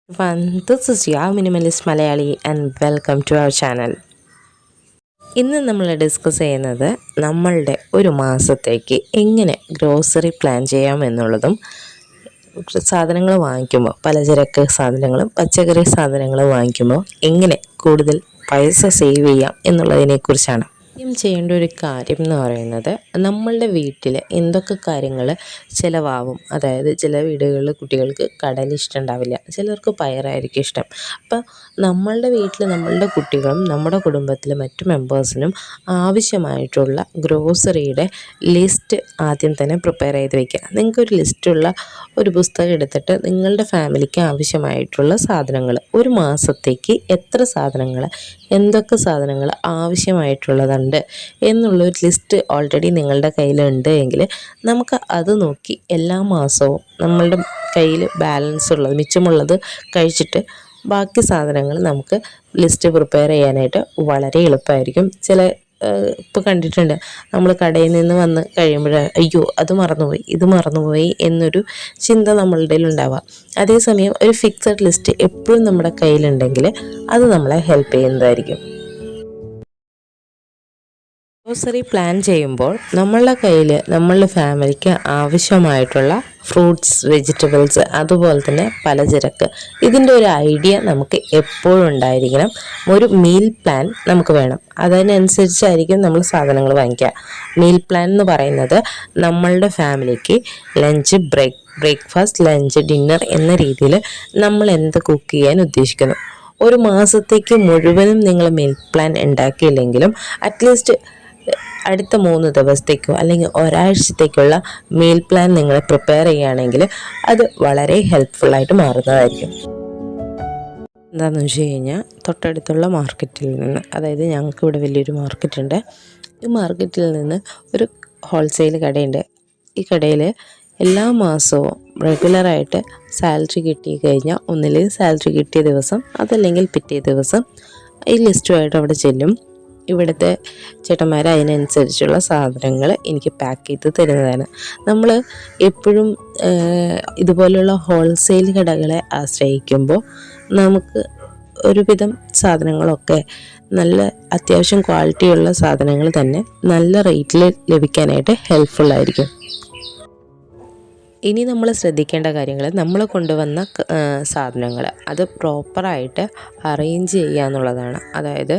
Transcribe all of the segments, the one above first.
This is Your Minimalist Malayali and welcome to our channel. ഇന്ന് നമ്മൾ discuss ചെയ്യുന്നത് നമ്മളുടെ ഒരു മാസത്തേക്ക് എങ്ങനെ ഗ്രോസറി പ്ലാൻ ചെയ്യാം എന്നുള്ളതും സാധനങ്ങൾ വാങ്ങിക്കുമ്പോൾ പലചരക്ക് സാധനങ്ങളും പച്ചക്കറി സാധനങ്ങളും വാങ്ങിക്കുമ്പോൾ എങ്ങനെ കൂടുതൽ പൈസ സേവ് ചെയ്യാം എന്നുള്ളതിനെക്കുറിച്ചാണ്. ചെയ്യേണ്ട ഒരു കാര്യം എന്ന് പറയുന്നത് നമ്മളുടെ വീട്ടിൽ എന്തൊക്കെ കാര്യങ്ങൾ ചിലവാകും. അതായത് ചില വീടുകളിൽ കുട്ടികൾക്ക് കടല ഇഷ്ടമുണ്ടാവില്ല, ചിലർക്ക് പയറായിരിക്കും ഇഷ്ടം. അപ്പോൾ നമ്മളുടെ വീട്ടിൽ നമ്മളുടെ കുട്ടികളും നമ്മുടെ കുടുംബത്തിലെ മറ്റു മെമ്പേഴ്സിനും ആവശ്യമായിട്ടുള്ള ഗ്രോസറിയുടെ ലിസ്റ്റ് ആദ്യം തന്നെ പ്രിപ്പയർ ചെയ്ത് വയ്ക്കുക. നിങ്ങൾക്കൊരു ലിസ്റ്റുള്ള ഒരു പുസ്തകം എടുത്തിട്ട് നിങ്ങളുടെ ഫാമിലിക്ക് ആവശ്യമായിട്ടുള്ള സാധനങ്ങൾ ഒരു മാസത്തേക്ക് എത്ര സാധനങ്ങൾ എന്തൊക്കെ സാധനങ്ങൾ ആവശ്യമായിട്ടുള്ളതാണ് എന്നുള്ളൊരു ലിസ്റ്റ് ഓൾറെഡി നിങ്ങളുടെ കയ്യിലുണ്ട് എങ്കിൽ നമുക്ക് അത് നോക്കി എല്ലാ മാസവും നമ്മളുടെ കയ്യിൽ ബാലൻസ് ഉള്ളത് മിച്ചമുള്ളത് കഴിച്ചിട്ട് ബാക്കി സാധനങ്ങൾ നമുക്ക് ലിസ്റ്റ് പ്രിപ്പയർ ചെയ്യാനായിട്ട് വളരെ എളുപ്പമായിരിക്കും. ഇപ്പോൾ കണ്ടിട്ടുണ്ട്, നമ്മൾ കടയിൽ നിന്ന് വന്ന് കഴിയുമ്പോൾ അയ്യോ അത് മറന്നുപോയി ഇത് മറന്നുപോയി എന്നൊരു ചിന്ത നമ്മളുടെ ഉണ്ടാവുക. അതേസമയം ഒരു ഫിക്സഡ് ലിസ്റ്റ് എപ്പോഴും നമ്മുടെ കയ്യിലുണ്ടെങ്കിൽ അത് നമ്മളെ ഹെൽപ്പ് ചെയ്യുന്നതായിരിക്കും. ഗ്രോസറി പ്ലാൻ ചെയ്യുമ്പോൾ നമ്മളുടെ കയ്യിൽ നമ്മളുടെ ഫാമിലിക്ക് ആവശ്യമായിട്ടുള്ള ഫ്രൂട്ട്സ്, വെജിറ്റബിൾസ്, അതുപോലെ തന്നെ പലചരക്ക്, ഇതിൻ്റെ ഒരു ഐഡിയ നമുക്ക് എപ്പോഴും ഉണ്ടായിരിക്കണം. ഒരു മീൽ പ്ലാൻ നമുക്ക് വേണം. അതിനനുസരിച്ചായിരിക്കും നമ്മൾ സാധനങ്ങൾ വാങ്ങിക്കുക. മീൽ പ്ലാൻ എന്ന് പറയുന്നത് നമ്മളുടെ ഫാമിലിക്ക് ലഞ്ച്, ബ്രേക്ക്ഫാസ്റ്റ്, ലഞ്ച്, ഡിന്നർ എന്ന രീതിയിൽ നമ്മൾ എന്ത് കുക്ക് ചെയ്യാൻ ഉദ്ദേശിക്കുന്നു. ഒരു മാസത്തേക്ക് മുഴുവനും നിങ്ങൾ മീൽ പ്ലാൻ ഉണ്ടാക്കിയില്ലെങ്കിലും അറ്റ്ലീസ്റ്റ് അടുത്ത 3 ദിവസത്തേക്കോ അല്ലെങ്കിൽ ഒരാഴ്ചത്തേക്കുള്ള മീൽ പ്ലാൻ നിങ്ങൾ പ്രിപ്പയർ ചെയ്യുകയാണെങ്കിൽ അത് വളരെ ഹെൽപ്ഫുള്ളായിട്ട് മാറുന്നതായിരിക്കും. എന്താണെന്ന് വെച്ച് കഴിഞ്ഞാൽ തൊട്ടടുത്തുള്ള മാർക്കറ്റിൽ നിന്ന്, അതായത് ഞങ്ങൾക്കിവിടെ വലിയൊരു മാർക്കറ്റുണ്ട്, ഈ മാർക്കറ്റിൽ നിന്ന് ഒരു ഹോൾസെയിൽ കടയുണ്ട്. ഈ കടയിൽ എല്ലാ മാസവും റെഗുലറായിട്ട് സാലറി കിട്ടി കഴിഞ്ഞാൽ ഒന്നില്ലെങ്കിൽ സാലറി കിട്ടിയ ദിവസം അതല്ലെങ്കിൽ പിറ്റേ ദിവസം ഈ ലിസ്റ്റുമായിട്ട് അവിടെ ചെല്ലും. ഇവിടുത്തെ ചേട്ടന്മാർ അതിനനുസരിച്ചുള്ള സാധനങ്ങൾ എനിക്ക് പാക്ക് ചെയ്ത് തരുന്നതാണ്. നമ്മൾ എപ്പോഴും ഇതുപോലെയുള്ള ഹോൾസെയിൽ കടകളെ ആശ്രയിക്കുമ്പോൾ നമുക്ക് ഒരുവിധം സാധനങ്ങളൊക്കെ നല്ല അത്യാവശ്യം ക്വാളിറ്റിയുള്ള സാധനങ്ങൾ തന്നെ നല്ല റേറ്റിൽ ലഭിക്കാനായിട്ട് ഹെൽപ്ഫുള്ളായിരിക്കും. ഇനി നമ്മൾ ശ്രദ്ധിക്കേണ്ട കാര്യങ്ങൾ, നമ്മൾ കൊണ്ടുവന്ന സാധനങ്ങൾ അത് പ്രോപ്പറായിട്ട് അറേഞ്ച് ചെയ്യുക എന്നുള്ളതാണ്. അതായത്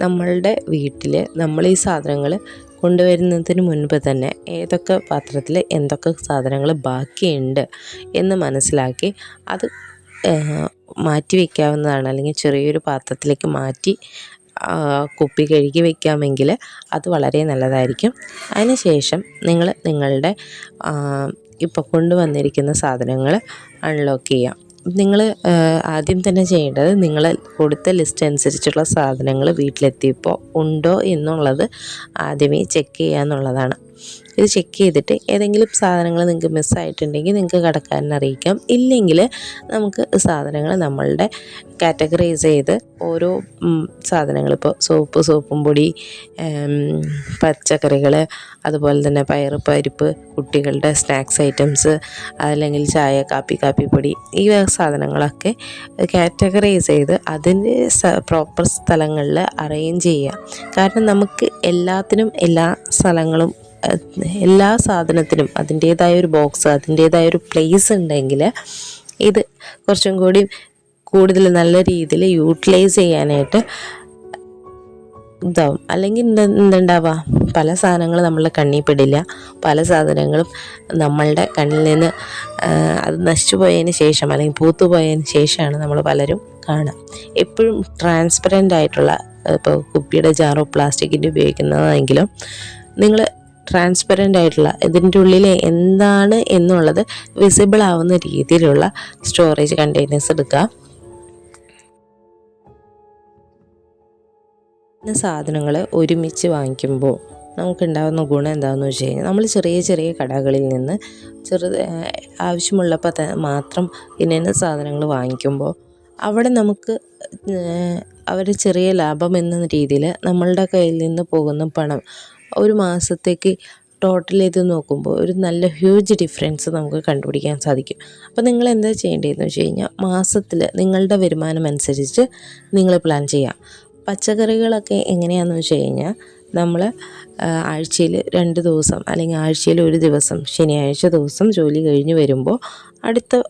നമ്മളുടെ വീട്ടിൽ നമ്മൾ ഈ സാധനങ്ങൾ കൊണ്ടുവരുന്നതിന് മുൻപ് തന്നെ ഏതൊക്കെ പാത്രത്തിൽ എന്തൊക്കെ സാധനങ്ങൾ ബാക്കിയുണ്ട് എന്ന് മനസ്സിലാക്കി അത് മാറ്റി വയ്ക്കാവുന്നതാണ്. അല്ലെങ്കിൽ ചെറിയൊരു പാത്രത്തിലേക്ക് മാറ്റി കുപ്പി കഴുകി വയ്ക്കാമെങ്കിൽ അത് വളരെ നല്ലതായിരിക്കും. അതിനുശേഷം നിങ്ങളുടെ ഇപ്പോൾ കൊണ്ടുവന്നിരിക്കുന്ന സാധനങ്ങൾ അൺലോക്ക് ചെയ്യാം. നിങ്ങൾ ആദ്യം തന്നെ ചെയ്യേണ്ടത് നിങ്ങൾ കൊടുത്ത ലിസ്റ്റ് അനുസരിച്ചുള്ള സാധനങ്ങൾ വീട്ടിലെത്തിയപ്പോൾ ഉണ്ടോ എന്നുള്ളത് ആദ്യമേ ചെക്ക് ചെയ്യുക എന്നുള്ളതാണ്. ഇത് ചെക്ക് ചെയ്തിട്ട് ഏതെങ്കിലും സാധനങ്ങൾ നിങ്ങൾക്ക് മിസ്സായിട്ടുണ്ടെങ്കിൽ നിങ്ങൾക്ക് കടക്കാരനെ അറിയിക്കാം. ഇല്ലെങ്കിൽ നമുക്ക് സാധനങ്ങൾ നമ്മളുടെ കാറ്റഗറൈസ് ചെയ്ത് ഓരോ സാധനങ്ങൾ, ഇപ്പോൾ സോപ്പും പൊടി, പച്ചക്കറികൾ, അതുപോലെ തന്നെ പരിപ്പ്, കുട്ടികളുടെ സ്നാക്സ് ഐറ്റംസ്, അല്ലെങ്കിൽ ചായ, കാപ്പിപ്പൊടി, ഈ സാധനങ്ങളൊക്കെ കാറ്റഗറൈസ് ചെയ്ത് അതിൻ്റെ പ്രോപ്പർ സ്ഥലങ്ങളിൽ അറേഞ്ച് ചെയ്യുക. കാരണം നമുക്ക് എല്ലാത്തിനും എല്ലാ സ്ഥലങ്ങളും എല്ലാ സാധനത്തിനും അതിൻ്റേതായ ഒരു ബോക്സ്, അതിൻ്റേതായ ഒരു പ്ലേസ് ഉണ്ടെങ്കിൽ ഇത് കുറച്ചും കൂടി കൂടുതൽ നല്ല രീതിയിൽ യൂട്ടിലൈസ് ചെയ്യാനായിട്ട് ഇതാവും. അല്ലെങ്കിൽ എന്തുണ്ടാവുക, പല സാധനങ്ങളും നമ്മളുടെ കണ്ണിൽ പെടില്ല. പല സാധനങ്ങളും നമ്മളുടെ കണ്ണിൽ നിന്ന് അത് നശിച്ചു പോയതിന് ശേഷം അല്ലെങ്കിൽ പൂത്തുപോയതിന് ശേഷമാണ് നമ്മൾ പലരും കാണുക. എപ്പോഴും ട്രാൻസ്പെറൻ്റ് ആയിട്ടുള്ള, ഇപ്പോൾ കുപ്പിയുടെ ജാറോ പ്ലാസ്റ്റിക്കിൻ്റെ ഉപയോഗിക്കുന്നതെങ്കിലും നിങ്ങൾ ട്രാൻസ്പെറൻ്റ് ആയിട്ടുള്ള ഇതിൻ്റെ ഉള്ളിൽ എന്താണ് എന്നുള്ളത് വിസിബിൾ ആവുന്ന രീതിയിലുള്ള സ്റ്റോറേജ് കണ്ടെയ്നേഴ്സ് എടുക്കുക. സാധനങ്ങൾ ഒരുമിച്ച് വാങ്ങിക്കുമ്പോൾ നമുക്കുണ്ടാകുന്ന ഗുണം എന്താണെന്ന് വെച്ച് കഴിഞ്ഞാൽ നമ്മൾ ചെറിയ കടകളിൽ നിന്ന് ആവശ്യമുള്ളപ്പോൾ മാത്രം ഇന്ന സാധനങ്ങൾ വാങ്ങിക്കുമ്പോൾ അവിടെ നമുക്ക് അവർ ചെറിയ ലാഭം എന്ന രീതിയിൽ നമ്മളുടെ കയ്യിൽ നിന്ന് പോകുന്ന പണം ഒരു മാസത്തേക്ക് ടോട്ടൽ ചെയ്ത് നോക്കുമ്പോൾ ഒരു നല്ല ഹ്യൂജ് ഡിഫറൻസ് നമുക്ക് കണ്ടുപിടിക്കാൻ സാധിക്കും. അപ്പോൾ നിങ്ങൾ എന്താ ചെയ്യേണ്ടതെന്ന് വെച്ച് കഴിഞ്ഞാൽ മാസത്തിൽ നിങ്ങളുടെ വരുമാനം അനുസരിച്ച് നിങ്ങൾ പ്ലാൻ ചെയ്യാം. പച്ചക്കറികളൊക്കെ എങ്ങനെയാണെന്ന് വെച്ച് കഴിഞ്ഞാൽ നമ്മൾ ആഴ്ചയിൽ 2 ദിവസം അല്ലെങ്കിൽ ആഴ്ചയിൽ 1 ദിവസം ശനിയാഴ്ച ദിവസം ജോലി കഴിഞ്ഞ് വരുമ്പോൾ അടുത്ത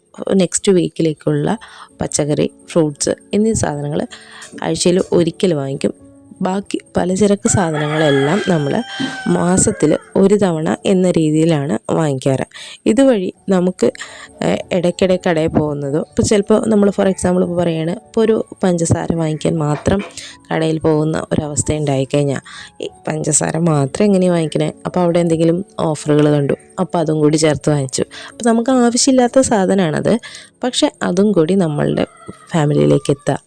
നെക്സ്റ്റ് വീക്കിലേക്കുള്ള പച്ചക്കറി, ഫ്രൂട്ട്സ് എന്നീ സാധനങ്ങൾ ആഴ്ചയിൽ ഒരിക്കൽ വാങ്ങിക്കും. ബാക്കി പലചരക്ക് സാധനങ്ങളെല്ലാം നമ്മൾ മാസത്തിൽ 1 തവണ എന്ന രീതിയിലാണ് വാങ്ങിക്കാറ്. ഇതുവഴി നമുക്ക് ഇടയ്ക്കിടെ കടയിൽ പോകുന്നതോ, ഇപ്പോൾ ചിലപ്പോൾ നമ്മൾ ഫോർ എക്സാമ്പിൾ ഇപ്പോൾ പറയുകയാണ്, ഇപ്പോൾ ഒരു പഞ്ചസാര വാങ്ങിക്കാൻ മാത്രം കടയിൽ പോകുന്ന ഒരവസ്ഥ ഉണ്ടായിക്കഴിഞ്ഞാൽ ഈ പഞ്ചസാര മാത്രം എങ്ങനെയാണ് വാങ്ങിക്കണേ, അപ്പോൾ അവിടെ എന്തെങ്കിലും ഓഫറുകൾ കണ്ടു, അപ്പോൾ അതും കൂടി ചേർത്ത് വാങ്ങിച്ചു. അപ്പോൾ നമുക്ക് ആവശ്യമില്ലാത്ത സാധനമാണത്, പക്ഷെ അതും കൂടി നമ്മളുടെ ഫാമിലിയിലേക്ക് എത്തുക.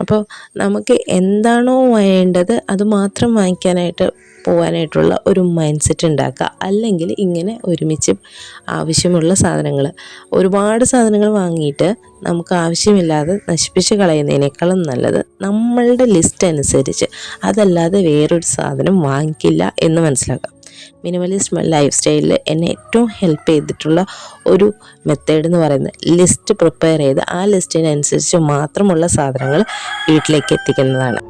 അപ്പോൾ നമുക്ക് എന്താണോ വേണ്ടത് അത് മാത്രം വാങ്ങിക്കാനായിട്ട് പോകാനായിട്ടുള്ള ഒരു മൈൻഡ് സെറ്റ് ഉണ്ടാക്കുക. അല്ലെങ്കിൽ ഇങ്ങനെ ഒരുമിച്ച് ആവശ്യമുള്ള സാധനങ്ങൾ, ഒരുപാട് സാധനങ്ങൾ വാങ്ങിയിട്ട് നമുക്ക് ആവശ്യമില്ലാതെ നശിപ്പിച്ച് കളയുന്നതിനേക്കാളും നല്ലത് നമ്മളുടെ ലിസ്റ്റ് അനുസരിച്ച് അതല്ലാതെ വേറൊരു സാധനം വാങ്ങിക്കില്ല എന്ന് മനസ്സിലാക്കുക. മിനിമലിസ്റ്റ് ലൈഫ് സ്റ്റൈലിൽ എന്നെ ഏറ്റവും ഹെൽപ്പ് ചെയ്തിട്ടുള്ള ഒരു മെത്തേഡ് എന്ന് പറയുന്നത് ലിസ്റ്റ് പ്രിപ്പയർ ചെയ്ത് ആ ലിസ്റ്റിനനുസരിച്ച് മാത്രമുള്ള സാധനങ്ങൾ വീട്ടിലേക്ക് എത്തിക്കുന്നതാണ്.